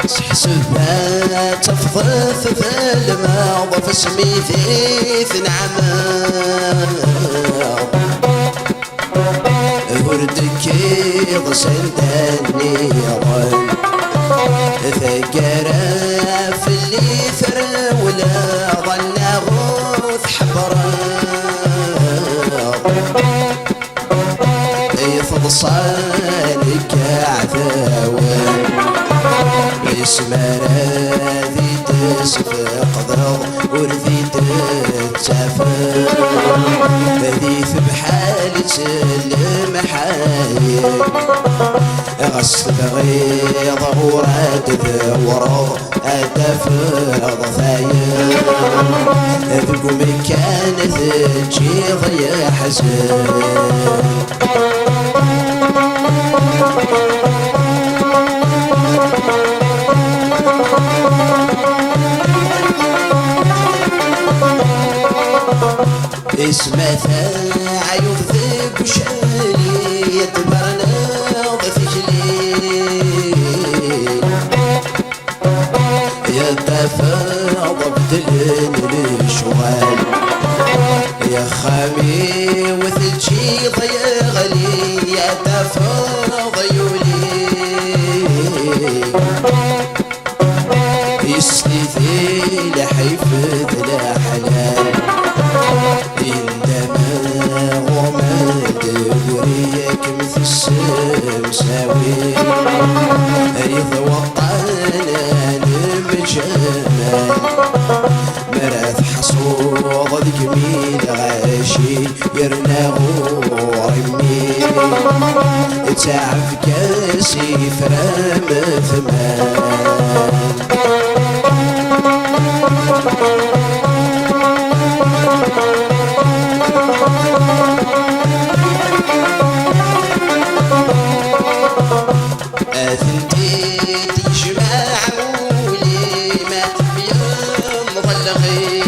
سحسبها تفضف في الماض فاسمي ثيث نعمة وردك يغسل النيران ثقرة في الليثر ولا ظل غوث حبرا يفضصالك عثاوان اسمها ذي تسفق ضغ ورذي تتسافر ذيث بحال تسلم حايل غصب غيظ وراد ذورض أتفض ثايل ذقو مكان ذجيض يا حزن اسمه عيوب ذب وشالي يتبرنا ضف جليل يتفاض بدلن الشوال يا خامي وثلجي ضيا غلي يتفاض يولي يسلي ذي لحيفذ لا حلال إنما غرمات وريك مثل السمساوي أيضا وطانا نمجمال مرات حصوض الجميل غاشي يرنا غورمي تعب كاسي فرام ثمان أثنتي تجمع ولي ما تبيض ظلغين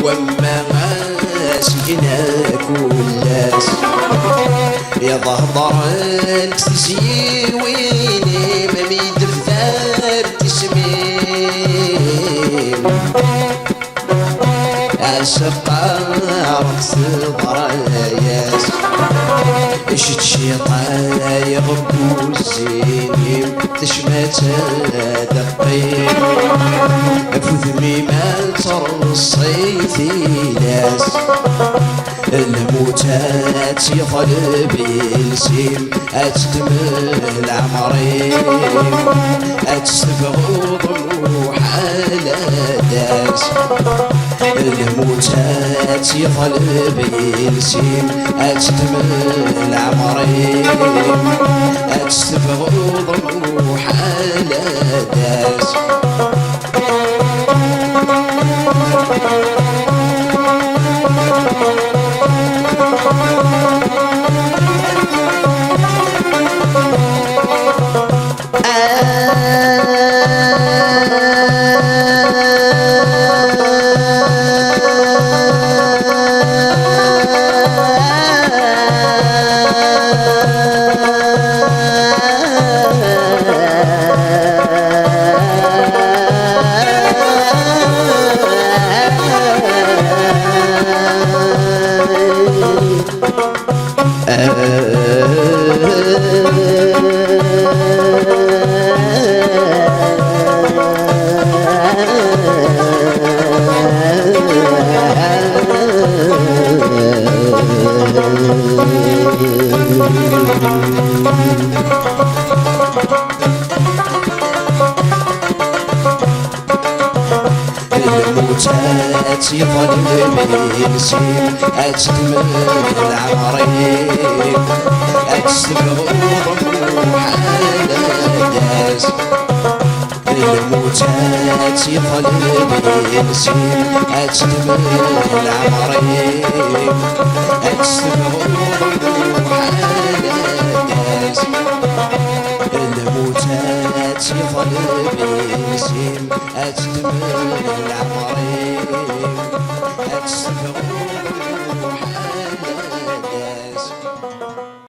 وما غاسقنا كلاس يا ظهرك تسيويني ما ميدفار تسمين السقار صدر الياس اشت شيطان يغبو الزينيم تشمت دقيم فذمي ما ترصيتي ناس الموتات يطلب السيم اتدمل عمرين اتسبغ ضموح على داس الموتات يطلب السيم اتدمل عمرين اتسبغ ضموح على داس الموتات يظلم السيم أتدمر العمرين أتسبغ ضموح على داس الموتات يظلم السيم أتدمر العمرين أتسبغ ضموح على داس الموتات يظل بالنسيم أجمل العمرين